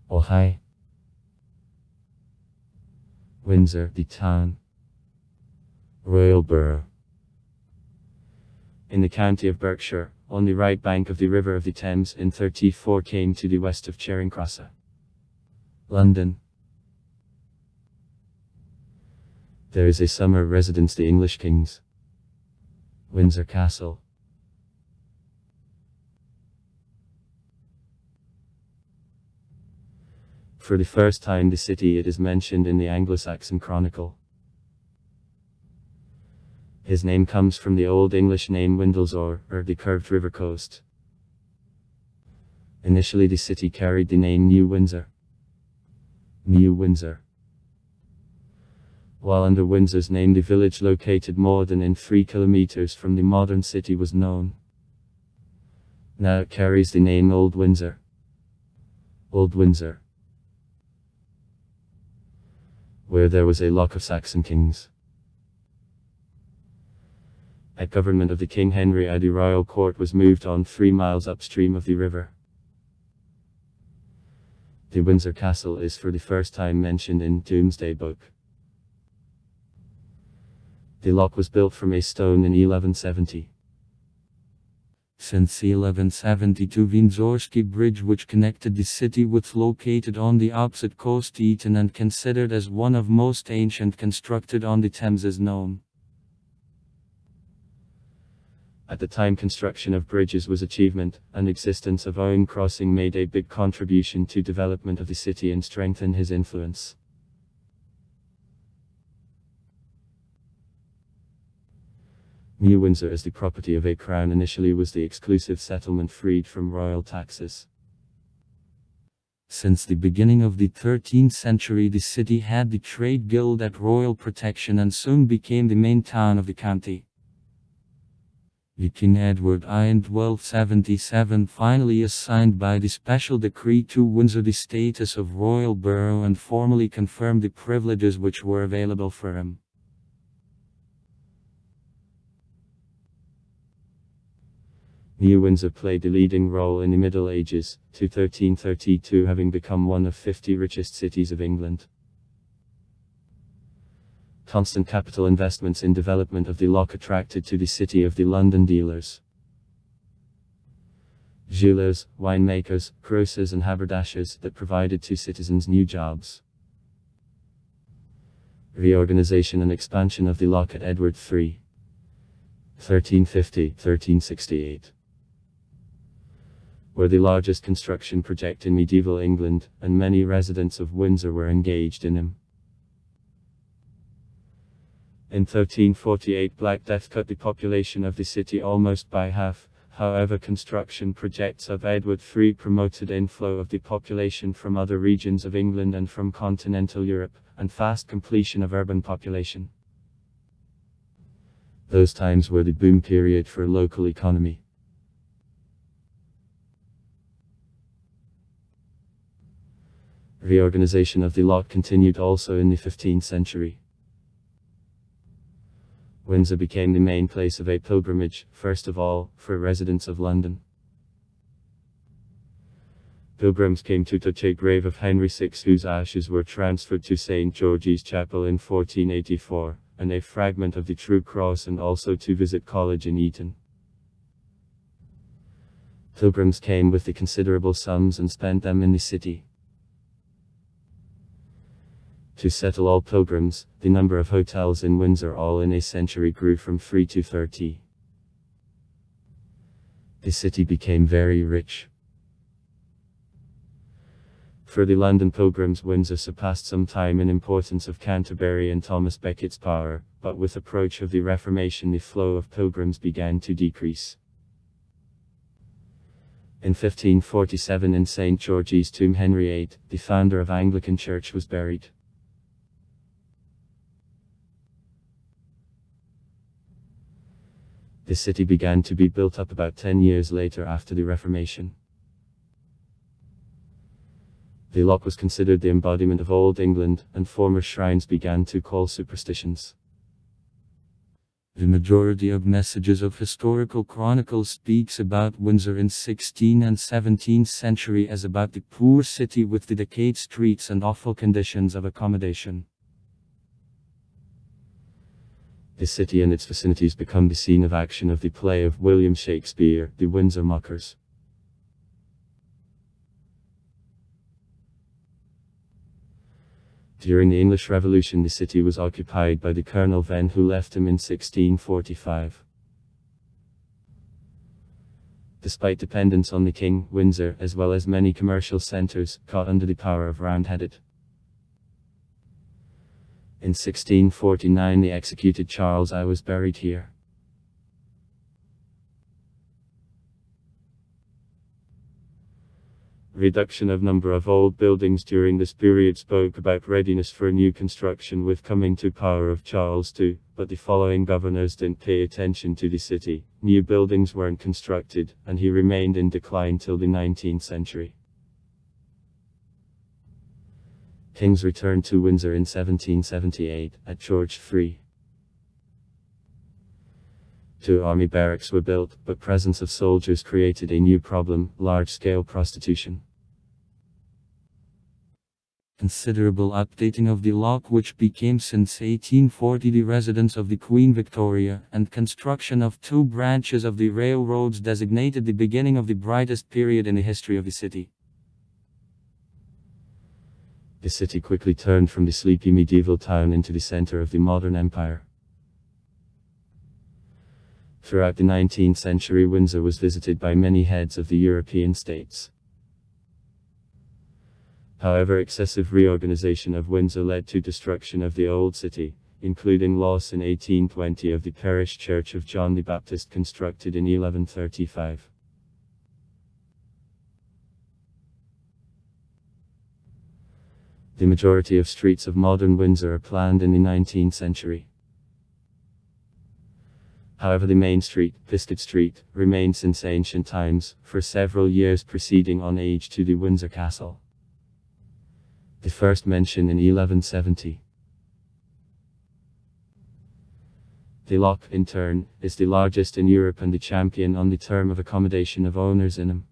or high. Windsor, the town. Royal Borough. In the county of Berkshire, on the right bank of the River of the Thames in 34 km to the west of Charing Cross. London. There is a summer residence the English kings. Windsor Castle. For the first time the city it is mentioned in the Anglo-Saxon Chronicle. His name comes from the Old English name Windlesore, or the curved river coast. Initially the city carried the name New Windsor. New Windsor. While under Windsor's name the village located more than in 3 kilometers from the modern city was known. Now it carries the name Old Windsor. Old Windsor. Where there was a loch of Saxon kings. At government of the King Henry I the royal court was moved on 3 miles upstream of the river. The Windsor Castle is for the first time mentioned in Domesday Book. The loch was built from a stone in 1170. Since 1172 Windsorski Bridge which connected the city was located on the opposite coast Eton and considered as one of most ancient constructed on the Thames is known. At the time construction of bridges was achievement, and existence of own crossing made a big contribution to development of the city and strengthened his influence. New Windsor as the property of a crown initially was the exclusive settlement freed from royal taxes. Since the beginning of the 13th century the city had the trade guild at royal protection and soon became the main town of the county. The King Edward I in 1277 finally assigned by the special decree to Windsor the status of royal borough and formally confirmed the privileges which were available for him. New Windsor played a leading role in the Middle Ages, to 1332 having become one of 50 richest cities of England. Constant capital investments in development of the loch attracted to the city of the London dealers. Jewelers, winemakers, grocers and haberdashers that provided to citizens new jobs. Reorganization and expansion of the loch at Edward III. 1350-1368. Were the largest construction project in medieval England, and many residents of Windsor were engaged in him. In 1348 Black Death cut the population of the city almost by half, however construction projects of Edward III promoted inflow of the population from other regions of England and from continental Europe, and fast completion of urban population. Those times were the boom period for local economy. Reorganization of the loch continued also in the 15th century. Windsor became the main place of a pilgrimage, first of all, for residents of London. Pilgrims came to touch a grave of Henry VI whose ashes were transferred to St. George's Chapel in 1484, and a fragment of the True Cross and also to visit college in Eton. Pilgrims came with the considerable sums and spent them in the city. To settle all pilgrims, the number of hotels in Windsor all in a century grew from 3 to 30. The city became very rich. For the London pilgrims Windsor surpassed some time in importance of Canterbury and Thomas Becket's power, but with approach of the Reformation the flow of pilgrims began to decrease. In 1547 in St. George's tomb Henry VIII, the founder of Anglican Church was buried. The city began to be built up about 10 years later after the Reformation. The loch was considered the embodiment of Old England, and former shrines began to call superstitions. The majority of messages of historical chronicles speaks about Windsor in 16th and 17th century as about the poor city with the decayed streets and awful conditions of accommodation. The city and its vicinities become the scene of action of the play of William Shakespeare, The Windsor Mockers. During the English Revolution, the city was occupied by the Colonel Venn, who left him in 1645. Despite dependence on the king, Windsor, as well as many commercial centres, caught under the power of Roundheaded. In 1649 the executed Charles I was buried here. Reduction of number of old buildings during this period spoke about readiness for new construction with coming to power of Charles II, but the following governors didn't pay attention to the city, new buildings weren't constructed, and he remained in decline till the 19th century. Kings returned to Windsor in 1778, at George III. 2 army barracks were built, but presence of soldiers created a new problem, large-scale prostitution. Considerable updating of the lock, which became since 1840 the residence of the Queen Victoria, and construction of 2 branches of the railroads designated the beginning of the brightest period in the history of the city. The city quickly turned from the sleepy medieval town into the center of the modern empire. Throughout the 19th century, Windsor was visited by many heads of the European states. However, excessive reorganization of Windsor led to destruction of the old city, including loss in 1820 of the parish church of John the Baptist constructed in 1135. The majority of streets of modern Windsor are planned in the 19th century. However, the main street, Biscuit Street, remained since ancient times, for several years preceding on age to the Windsor Castle. The first mention in 1170. The lock, in turn, is the largest in Europe and the champion on the term of accommodation of owners in them.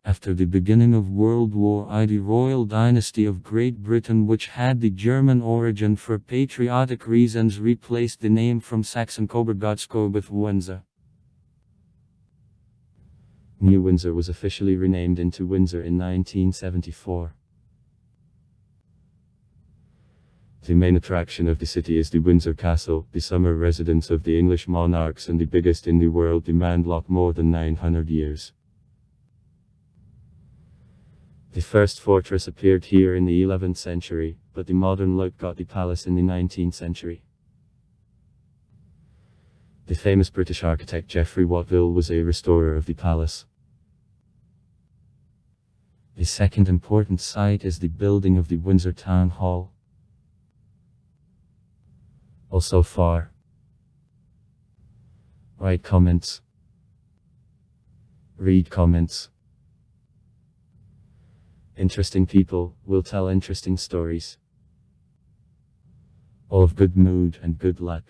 After the beginning of World War I, the royal dynasty of Great Britain, which had the German origin for patriotic reasons, replaced the name from Saxon-Coburg-Gotskog with Windsor. New Windsor was officially renamed into Windsor in 1974. The main attraction of the city is the Windsor Castle, the summer residence of the English monarchs and the biggest in the world, the landlocked more than 900 years. The first fortress appeared here in the 11th century, but the modern look got the palace in the 19th century. The famous British architect Geoffrey Watteville was a restorer of the palace. The second important site is the building of the Windsor Town Hall. Also far. Write comments. Read comments. Interesting people will tell interesting stories. All of good mood and good luck.